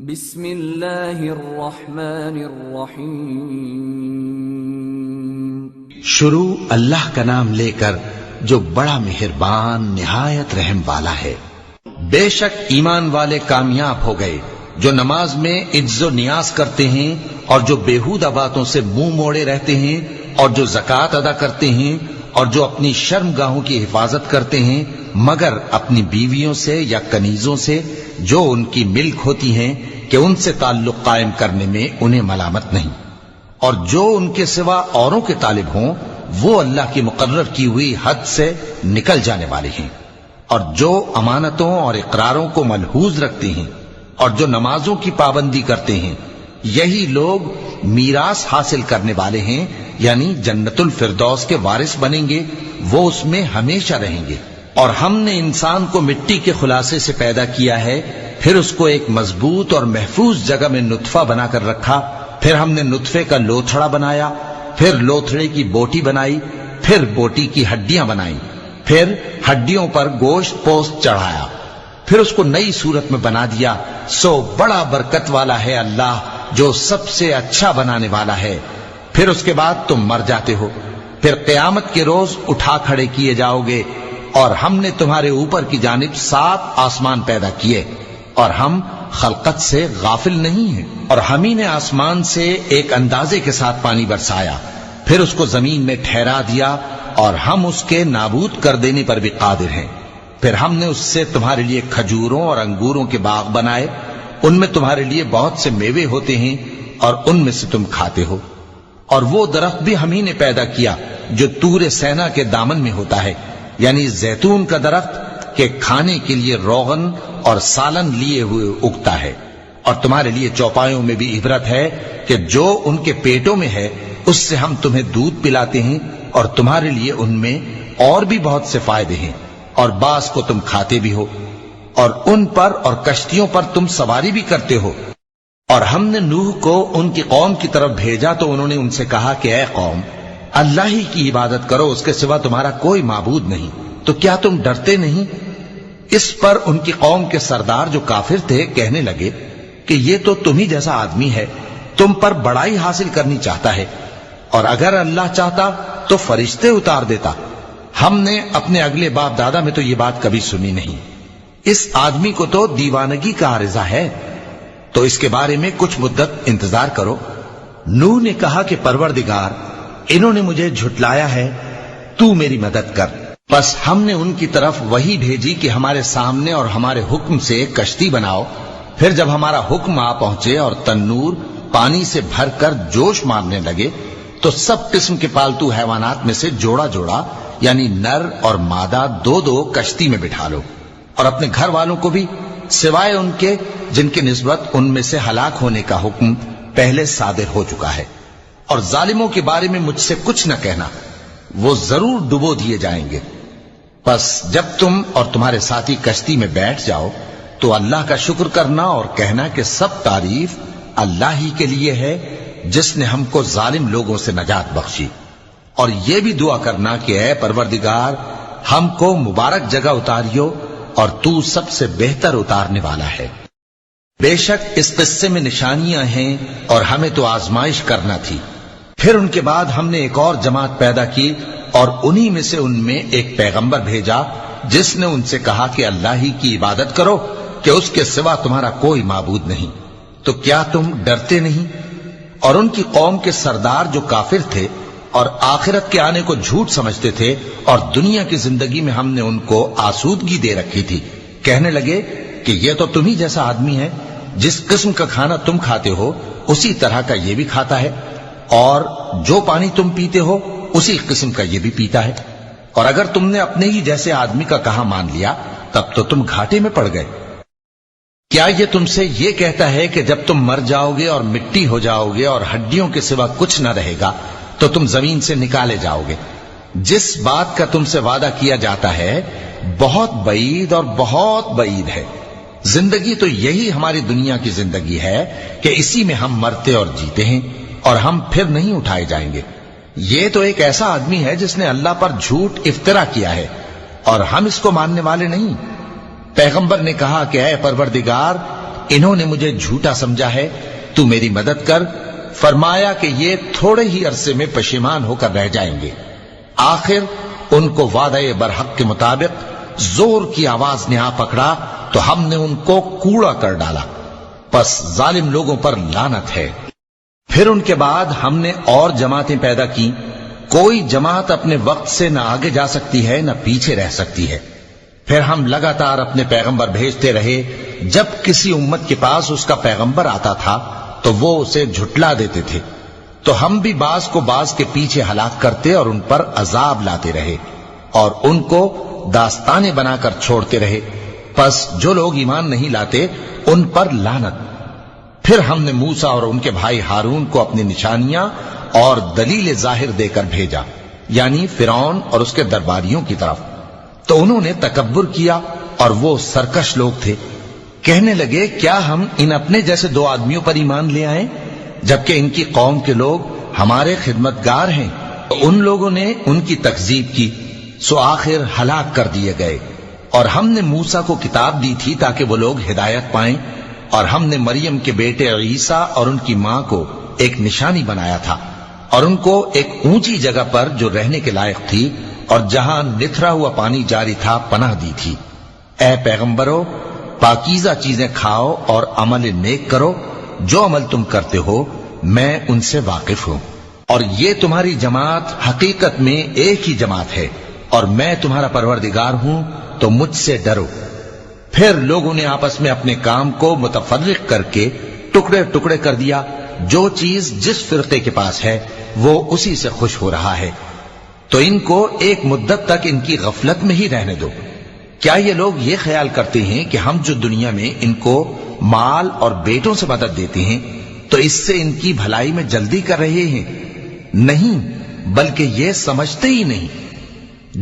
بسم اللہ الرحمن الرحیم۔ شروع اللہ کا نام لے کر جو بڑا مہربان نہایت رحم والا ہے۔ بے شک ایمان والے کامیاب ہو گئے جو نماز میں عجز و نیاز کرتے ہیں اور جو بیہودہ باتوں سے منہ موڑے رہتے ہیں اور جو زکوٰۃ ادا کرتے ہیں اور جو اپنی شرمگاہوں کی حفاظت کرتے ہیں مگر اپنی بیویوں سے یا کنیزوں سے جو ان کی ملک ہوتی ہیں کہ ان سے تعلق قائم کرنے میں انہیں ملامت نہیں، اور جو ان کے سوا اوروں کے طالب ہوں وہ اللہ کی مقرر کی ہوئی حد سے نکل جانے والے ہیں، اور جو امانتوں اور اقراروں کو ملحوظ رکھتے ہیں اور جو نمازوں کی پابندی کرتے ہیں یہی لوگ میراث حاصل کرنے والے ہیں، یعنی جنت الفردوس کے وارث بنیں گے، وہ اس میں ہمیشہ رہیں گے۔ اور ہم نے انسان کو مٹی کے خلاصے سے پیدا کیا ہے، پھر اس کو ایک مضبوط اور محفوظ جگہ میں نطفہ بنا کر رکھا، پھر ہم نے نطفے کا لوتھڑا بنایا، پھر لوتھڑے کی بوٹی بنائی، پھر بوٹی کی ہڈیاں بنائیں، پھر ہڈیوں پر گوشت پوست چڑھایا، پھر اس کو نئی صورت میں بنا دیا۔ سو بڑا برکت والا ہے اللہ جو سب سے اچھا بنانے والا ہے۔ پھر اس کے بعد تم مر جاتے ہو، پھر قیامت کے روز اٹھا کھڑے کیے جاؤ گے، اور ہم نے تمہارے اوپر کی جانب 7 آسمان پیدا کیے، اور ہم خلقت سے غافل نہیں ہیں۔ اور ہم ہی نے آسمان سے ایک اندازے کے ساتھ پانی برسایا، پھر اس کو زمین میں ٹھہرا دیا، اور ہم اس کے نابود کر دینے پر بھی قادر ہیں۔ پھر ہم نے اس سے تمہارے لیے کھجوروں اور انگوروں کے باغ بنائے، ان میں تمہارے لیے بہت سے میوے ہوتے ہیں اور ان میں سے تم کھاتے ہو۔ اور وہ درخت بھی ہم ہی نے پیدا کیا جو طور سینا کے دامن میں ہوتا ہے، یعنی زیتون کا درخت کہ کھانے کے لیے روغن اور سالن لیے ہوئے اگتا ہے۔ اور تمہارے لیے چوپایوں میں بھی عبرت ہے کہ جو ان کے پیٹوں میں ہے اس سے ہم تمہیں دودھ پلاتے ہیں، اور تمہارے لیے ان میں اور بھی بہت سے فائدے ہیں، اور بعض کو تم کھاتے بھی ہو، اور ان پر اور کشتیوں پر تم سواری بھی کرتے ہو۔ اور ہم نے نوح کو ان کی قوم کی طرف بھیجا تو انہوں نے ان سے کہا کہ اے قوم، اللہ ہی کی عبادت کرو، اس کے سوا تمہارا کوئی معبود نہیں، تو کیا تم ڈرتے نہیں؟ اس پر ان کی قوم کے سردار جو کافر تھے کہنے لگے کہ یہ تو تم ہی جیسا آدمی ہے، تم پر بڑائی حاصل کرنی چاہتا ہے، اور اگر اللہ چاہتا تو فرشتے اتار دیتا۔ ہم نے اپنے اگلے باپ دادا میں تو یہ بات کبھی سنی نہیں، اس آدمی کو تو دیوانگی کا عارضہ ہے، تو اس کے بارے میں کچھ مدت انتظار کرو۔ نوح نے کہا کہ پروردگار، انہوں نے مجھے جھٹلایا ہے، تو میری مدد کر۔ بس ہم نے ان کی طرف وہی بھیجی کہ ہمارے سامنے اور ہمارے حکم سے کشتی بناؤ، پھر جب ہمارا حکم آ پہنچے اور تنور پانی سے بھر کر جوش مارنے لگے تو سب قسم کے پالتو حیوانات میں سے جوڑا جوڑا یعنی نر اور مادہ 2 کشتی میں بٹھا لو، اور اپنے گھر والوں کو بھی سوائے ان کے جن کی نسبت ان میں سے ہلاک ہونے کا حکم پہلے صادر ہو چکا ہے۔ اور ظالموں کے بارے میں مجھ سے کچھ نہ کہنا، وہ ضرور ڈبو دیے جائیں گے۔ بس جب تم اور تمہارے ساتھی کشتی میں بیٹھ جاؤ تو اللہ کا شکر کرنا اور کہنا کہ سب تعریف اللہ ہی کے لیے ہے جس نے ہم کو ظالم لوگوں سے نجات بخشی، اور یہ بھی دعا کرنا کہ اے پروردگار ہم کو مبارک جگہ اتاریو، اور تو سب سے بہتر اتارنے والا ہے۔ بے شک اس قصے میں نشانیاں ہیں اور ہمیں تو آزمائش کرنا تھی۔ پھر ان کے بعد ہم نے ایک اور جماعت پیدا کی اور انہی میں سے ان میں ایک پیغمبر بھیجا جس نے ان سے کہا کہ اللہ ہی کی عبادت کرو کہ اس کے سوا تمہارا کوئی معبود نہیں، تو کیا تم ڈرتے نہیں؟ اور ان کی قوم کے سردار جو کافر تھے اور آخرت کے آنے کو جھوٹ سمجھتے تھے اور دنیا کی زندگی میں ہم نے ان کو آسودگی دے رکھی تھی، کہنے لگے کہ یہ تو تم ہی جیسا آدمی ہے، جس قسم کا کھانا تم کھاتے ہو اسی طرح کا یہ بھی کھاتا ہے، اور جو پانی تم پیتے ہو اسی قسم کا یہ بھی پیتا ہے، اور اگر تم نے اپنے ہی جیسے آدمی کا کہا مان لیا تب تو تم گھاٹے میں پڑ گئے۔ کیا یہ تم سے یہ کہتا ہے کہ جب تم مر جاؤ گے اور مٹی ہو جاؤ گے اور ہڈیوں کے سوا کچھ نہ رہے گا تو تم زمین سے نکالے جاؤ گے؟ جس بات کا تم سے وعدہ کیا جاتا ہے بہت بعید اور بہت بعید ہے۔ زندگی تو یہی ہماری دنیا کی زندگی ہے کہ اسی میں ہم مرتے اور جیتے ہیں، اور ہم پھر نہیں اٹھائے جائیں گے۔ یہ تو ایک ایسا آدمی ہے جس نے اللہ پر جھوٹ افطرا کیا ہے، اور ہم اس کو ماننے والے نہیں۔ پیغمبر نے کہا کہ اے پروردگار، انہوں نے مجھے جھوٹا سمجھا ہے، تو میری مدد کر۔ فرمایا کہ یہ تھوڑے ہی عرصے میں پشیمان ہو کر رہ جائیں گے۔ آخر ان کو وعدہ برحق کے مطابق زور کی آواز نے آ پکڑا تو ہم نے ان کو کوڑا کر ڈالا، پس ظالم لوگوں پر لعنت ہے۔ پھر ان کے بعد ہم نے اور جماعتیں پیدا کی، کوئی جماعت اپنے وقت سے نہ آگے جا سکتی ہے نہ پیچھے رہ سکتی ہے۔ پھر ہم لگاتار اپنے پیغمبر بھیجتے رہے، جب کسی امت کے پاس اس کا پیغمبر آتا تھا تو وہ اسے جھٹلا دیتے تھے، تو ہم بھی بعض کو بعض کے پیچھے ہلاک کرتے اور ان پر عذاب لاتے رہے اور ان کو داستانیں بنا کر چھوڑتے رہے، پس جو لوگ ایمان نہیں لاتے ان پر لعنت۔ پھر ہم نے موسیٰ اور ان کے بھائی ہارون کو اپنی نشانیاں اور دلیل ظاہر دے کر بھیجا، یعنی فرعون اور اس کے درباریوں کی طرف، تو انہوں نے تکبر کیا اور وہ سرکش لوگ تھے۔ کہنے لگے کیا ہم ان اپنے جیسے دو آدمیوں پر ایمان لے آئیں جبکہ ان کی قوم کے لوگ ہمارے خدمتگار ہیں؟ تو ان لوگوں نے ان کی تکذیب کی، سو آخر ہلاک کر دیے گئے۔ اور ہم نے موسیٰ کو کتاب دی تھی تاکہ وہ لوگ ہدایت پائیں، اور ہم نے مریم کے بیٹے عیسیٰ اور ان کی ماں کو ایک نشانی بنایا تھا اور ان کو ایک اونچی جگہ پر جو رہنے کے لائق تھی اور جہاں نتھرا ہوا پانی جاری تھا پناہ دی تھی۔ اے پیغمبرو، پاکیزہ چیزیں کھاؤ اور عمل نیک کرو، جو عمل تم کرتے ہو میں ان سے واقف ہوں، اور یہ تمہاری جماعت حقیقت میں ایک ہی جماعت ہے، اور میں تمہارا پروردگار ہوں، تو مجھ سے ڈرو۔ پھر لوگوں نے آپس میں اپنے کام کو متفرق کر کے ٹکڑے ٹکڑے کر دیا، جو چیز جس فرقے کے پاس ہے وہ اسی سے خوش ہو رہا ہے، تو ان کو ایک مدت تک ان کی غفلت میں ہی رہنے دو۔ کیا یہ لوگ یہ خیال کرتے ہیں کہ ہم جو دنیا میں ان کو مال اور بیٹوں سے مدد دیتے ہیں تو اس سے ان کی بھلائی میں جلدی کر رہے ہیں؟ نہیں، بلکہ یہ سمجھتے ہی نہیں۔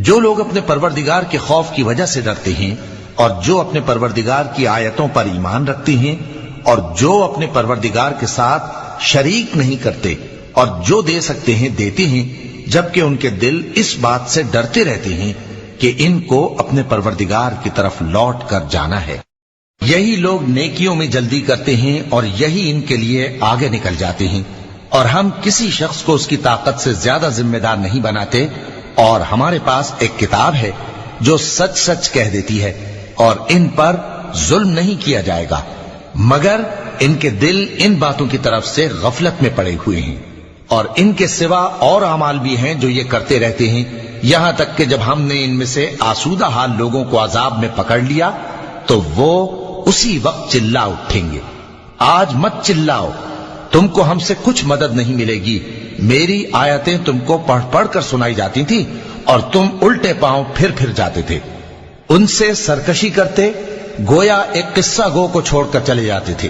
جو لوگ اپنے پروردگار کے خوف کی وجہ سے ڈرتے ہیں اور جو اپنے پروردگار کی آیتوں پر ایمان رکھتے ہیں اور جو اپنے پروردگار کے ساتھ شریک نہیں کرتے اور جو دے سکتے ہیں دیتے ہیں، جبکہ ان کے دل اس بات سے ڈرتے رہتے ہیں کہ ان کو اپنے پروردگار کی طرف لوٹ کر جانا ہے۔ یہی لوگ نیکیوں میں جلدی کرتے ہیں اور یہی ان کے لیے آگے نکل جاتے ہیں، اور ہم کسی شخص کو اس کی طاقت سے زیادہ ذمہ دار نہیں بناتے، اور ہمارے پاس ایک کتاب ہے جو سچ سچ کہہ دیتی ہے، اور ان پر ظلم نہیں کیا جائے گا، مگر ان کے دل ان باتوں کی طرف سے غفلت میں پڑے ہوئے ہیں۔ اور ان کے سوا اور اعمال بھی ہیں جو یہ کرتے رہتے ہیں، یہاں تک کہ جب ہم نے ان میں سے آسودہ حال لوگوں کو عذاب میں پکڑ لیا تو وہ اسی وقت چلا اٹھیں گے۔ آج مت چلاؤ، تم کو ہم سے کچھ مدد نہیں ملے گی، میری آیتیں تم کو پڑھ پڑھ کر سنائی جاتی تھی اور تم الٹے پاؤں پھر پھر جاتے تھے۔ ان سے سرکشی کرتے، گویا ایک قصہ گو کو چھوڑ کر چلے جاتے تھے۔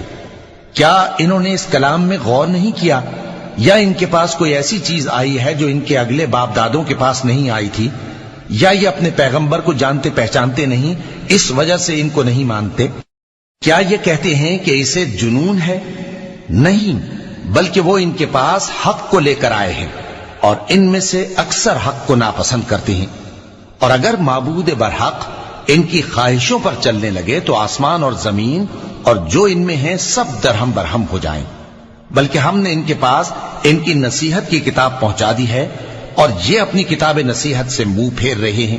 کیا انہوں نے اس کلام میں غور نہیں کیا، یا ان کے پاس کوئی ایسی چیز آئی ہے جو ان کے اگلے باپ دادوں کے پاس نہیں آئی تھی، یا یہ اپنے پیغمبر کو جانتے پہچانتے نہیں اس وجہ سے ان کو نہیں مانتے؟ کیا یہ کہتے ہیں کہ اسے جنون ہے؟ نہیں، بلکہ وہ ان کے پاس حق کو لے کر آئے ہیں، اور ان میں سے اکثر حق کو ناپسند کرتے ہیں۔ اور اگر معبود برحق ان کی خواہشوں پر چلنے لگے تو آسمان اور زمین اور جو ان میں ہیں سب درہم برہم ہو جائیں۔ بلکہ ہم نے ان کے پاس ان کی نصیحت کی کتاب پہنچا دی ہے، اور یہ اپنی کتاب نصیحت سے منہ پھیر رہے ہیں۔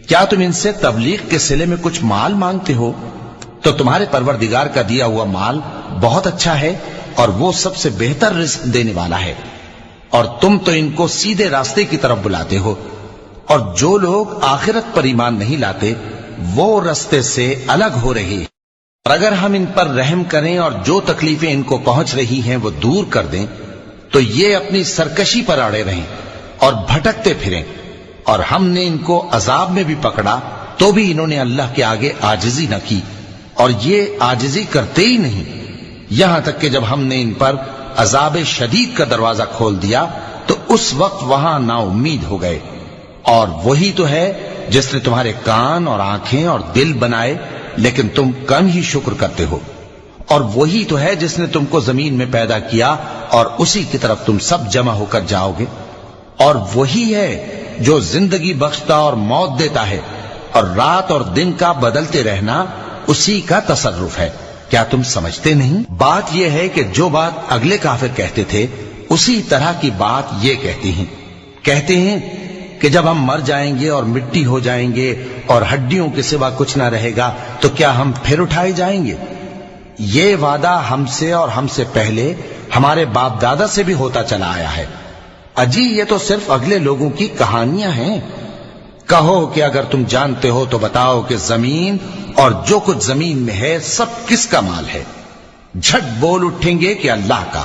کیا تم ان سے تبلیغ کے صلے میں کچھ مال مانگتے ہو؟ تو تمہارے پروردگار کا دیا ہوا مال بہت اچھا ہے، اور وہ سب سے بہتر رزق دینے والا ہے، اور تم تو ان کو سیدھے راستے کی طرف بلاتے ہو۔ اور جو لوگ آخرت پر ایمان نہیں لاتے وہ راستے سے الگ ہو رہے ہیں۔ اور اگر ہم ان پر رحم کریں اور جو تکلیفیں ان کو پہنچ رہی ہیں وہ دور کر دیں تو یہ اپنی سرکشی پر اڑے رہیں اور بھٹکتے پھریں، اور ہم نے ان کو عذاب میں بھی پکڑا تو بھی انہوں نے اللہ کے آگے عاجزی نہ کی، اور یہ عاجزی کرتے ہی نہیں، یہاں تک کہ جب ہم نے ان پر عذاب شدید کا دروازہ کھول دیا تو اس وقت وہاں نا امید ہو گئے۔ اور وہی تو ہے جس نے تمہارے کان اور آنکھیں اور دل بنائے، لیکن تم کم ہی شکر کرتے ہو۔ اور وہی تو ہے جس نے تم کو زمین میں پیدا کیا اور اسی کی طرف تم سب جمع ہو کر جاؤ گے۔ اور وہی ہے جو زندگی بخشتا اور موت دیتا ہے، اور رات اور دن کا بدلتے رہنا اسی کا تصرف ہے۔ کیا تم سمجھتے نہیں؟ بات یہ ہے کہ جو بات اگلے کافر کہتے تھے اسی طرح کی بات یہ کہتے ہیں کہ جب ہم مر جائیں گے اور مٹی ہو جائیں گے اور ہڈیوں کے سوا کچھ نہ رہے گا تو کیا ہم پھر اٹھائے جائیں گے؟ یہ وعدہ ہم سے اور ہم سے پہلے ہمارے باپ دادا سے بھی ہوتا چلا آیا ہے۔ اجی یہ تو صرف اگلے لوگوں کی کہانیاں ہیں۔ کہو کہ اگر تم جانتے ہو تو بتاؤ کہ زمین اور جو کچھ زمین میں ہے سب کس کا مال ہے؟ جھٹ بول اٹھیں گے کہ اللہ کا۔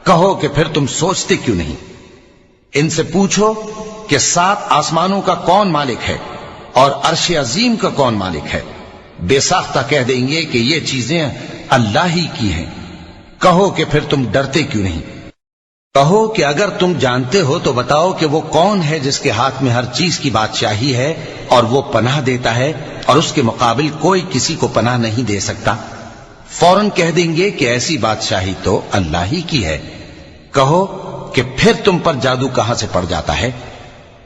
کہو کہ پھر تم سوچتے کیوں نہیں؟ ان سے پوچھو کہ 7 آسمانوں کا کون مالک ہے اور عرش عظیم کا کون مالک ہے؟ بے ساختہ کہہ دیں گے کہ یہ چیزیں اللہ ہی کی ہیں۔ کہو کہ پھر تم ڈرتے کیوں نہیں؟ کہو کہ اگر تم جانتے ہو تو بتاؤ کہ وہ کون ہے جس کے ہاتھ میں ہر چیز کی بادشاہی ہے اور وہ پناہ دیتا ہے اور اس کے مقابل کوئی کسی کو پناہ نہیں دے سکتا؟ فوراً کہہ دیں گے کہ ایسی بادشاہی تو اللہ ہی کی ہے۔ کہو کہ پھر تم پر جادو کہاں سے پڑ جاتا ہے؟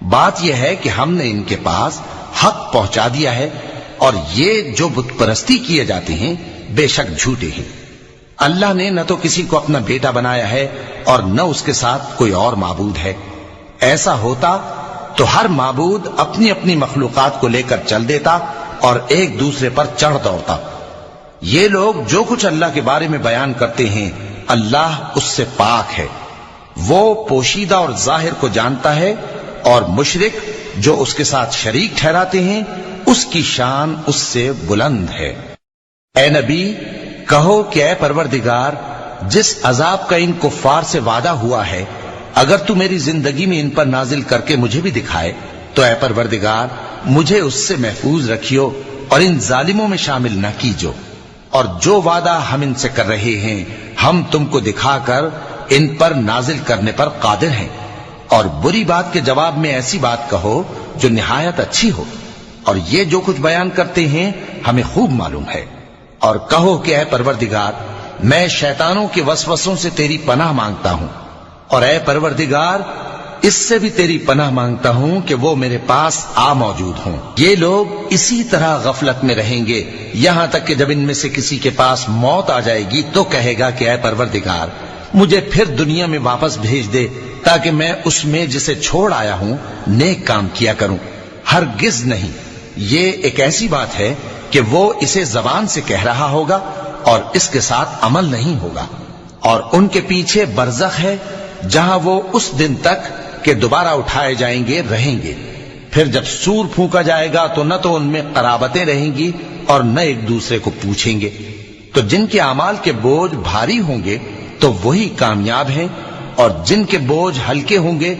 بات یہ ہے کہ ہم نے ان کے پاس حق پہنچا دیا ہے اور یہ جو بت پرستی کیے جاتے ہیں بے شک جھوٹے ہیں۔ اللہ نے نہ تو کسی کو اپنا بیٹا بنایا ہے اور نہ اس کے ساتھ کوئی اور معبود ہے۔ ایسا ہوتا تو ہر معبود اپنی اپنی مخلوقات کو لے کر چل دیتا اور ایک دوسرے پر چڑھ دوڑتا۔ یہ لوگ جو کچھ اللہ کے بارے میں بیان کرتے ہیں اللہ اس سے پاک ہے، وہ پوشیدہ اور ظاہر کو جانتا ہے، اور مشرک جو اس کے ساتھ شریک ٹھہراتے ہیں اس کی شان اس سے بلند ہے۔ اے نبی کہو کہ اے پروردگار، جس عذاب کا ان کفار سے وعدہ ہوا ہے اگر تو میری زندگی میں ان پر نازل کر کے مجھے بھی دکھائے تو اے پروردگار مجھے اس سے محفوظ رکھیو اور ان ظالموں میں شامل نہ کیجو، اور جو وعدہ ہم ان سے کر رہے ہیں ہم تم کو دکھا کر ان پر نازل کرنے پر قادر ہیں، اور بری بات کے جواب میں ایسی بات کہو جو نہایت اچھی ہو، اور یہ جو کچھ بیان کرتے ہیں ہمیں خوب معلوم ہے۔ اور کہو کہ اے پروردگار میں شیطانوں کے وسوسوں سے تیری پناہ مانگتا ہوں، اور اے پروردگار اس سے بھی تیری پناہ مانگتا ہوں کہ وہ میرے پاس آ موجود ہوں۔ یہ لوگ اسی طرح غفلت میں رہیں گے یہاں تک کہ جب ان میں سے کسی کے پاس موت آ جائے گی تو کہے گا کہ اے پروردگار مجھے پھر دنیا میں واپس بھیج دے تاکہ میں اس میں جسے چھوڑ آیا ہوں نیک کام کیا کروں۔ ہرگز نہیں، یہ ایک ایسی بات ہے کہ وہ اسے زبان سے کہہ رہا ہوگا اور اس کے ساتھ عمل نہیں ہوگا، اور ان کے پیچھے برزخ ہے جہاں وہ اس دن تک کہ دوبارہ اٹھائے جائیں گے رہیں گے۔ پھر جب سور پھونکا جائے گا تو نہ تو ان میں قرابتیں رہیں گی اور نہ ایک دوسرے کو پوچھیں گے۔ تو جن کے اعمال کے بوجھ بھاری ہوں گے تو وہی کامیاب ہیں، اور جن کے بوجھ ہلکے ہوں گے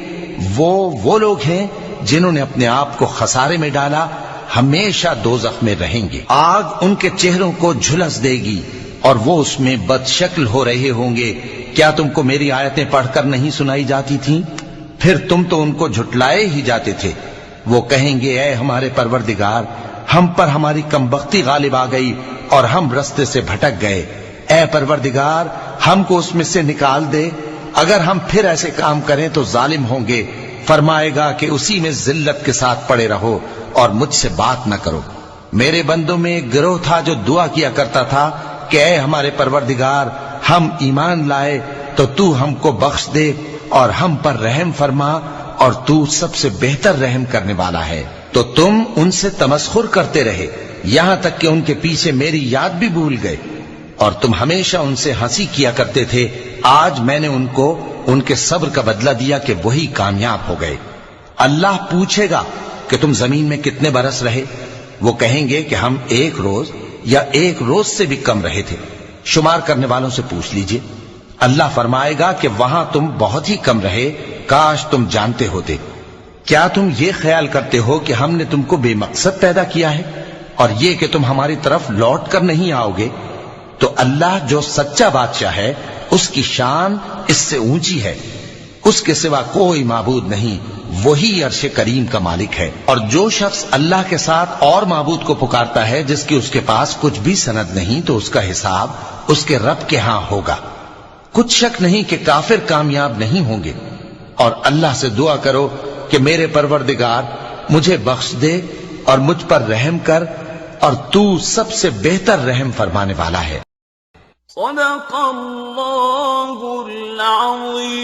وہ لوگ ہیں جنہوں نے اپنے آپ کو خسارے میں ڈالا، ہمیشہ دوزخ میں رہیں گے۔ آگ ان کے چہروں کو جھلس دے گی اور وہ اس میں بد شکل ہو رہے ہوں گے۔ کیا تم کو میری آیتیں پڑھ کر نہیں سنائی جاتی تھیں؟ پھر تم تو ان کو جھٹلائے ہی جاتے تھے۔ وہ کہیں گے اے ہمارے پروردگار ہم پر ہماری کمبختی غالب آ گئی اور ہم رستے سے بھٹک گئے، اے پروردگار ہم کو اس میں سے نکال دے، اگر ہم پھر ایسے کام کریں تو ظالم ہوں گے۔ فرمائے گا کہ اسی میں ذلت کے ساتھ پڑے رہو اور مجھ سے بات نہ کرو۔ میرے بندوں میں ایک گروہ تھا جو دعا کیا کرتا تھا کہ اے ہمارے پروردگار ہم ایمان لائے تو ہم کو بخش دے اور ہم پر رحم فرما، اور تو سب سے بہتر رحم کرنے والا ہے۔ تو تم ان سے تمسخر کرتے رہے یہاں تک کہ ان کے پیچھے میری یاد بھی بھول گئے، اور تم ہمیشہ ان سے ہنسی کیا کرتے تھے۔ آج میں نے ان کو ان کے صبر کا بدلہ دیا کہ وہی کامیاب ہو گئے۔ اللہ پوچھے گا کہ تم زمین میں کتنے برس رہے؟ وہ کہیں گے کہ ہم 1 روز یا 1 روز سے بھی کم رہے تھے، شمار کرنے والوں سے پوچھ لیجئے۔ اللہ فرمائے گا کہ وہاں تم بہت ہی کم رہے، کاش تم جانتے ہوتے۔ کیا تم یہ خیال کرتے ہو کہ ہم نے تم کو بے مقصد پیدا کیا ہے اور یہ کہ تم ہماری طرف لوٹ کر نہیں آؤ گے؟ تو اللہ جو سچا بادشاہ ہے اس کی شان اس سے اونچی ہے، اس کے سوا کوئی معبود نہیں، وہی عرش کریم کا مالک ہے۔ اور جو شخص اللہ کے ساتھ اور معبود کو پکارتا ہے جس کی اس کے پاس کچھ بھی سند نہیں تو اس کا حساب اس کے رب کے ہاں ہوگا۔ کچھ شک نہیں کہ کافر کامیاب نہیں ہوں گے، اور اللہ سے دعا کرو کہ میرے پروردگار مجھے بخش دے اور مجھ پر رحم کر، اور تو سب سے بہتر رحم فرمانے والا ہے۔ صدق اللہ العظیم.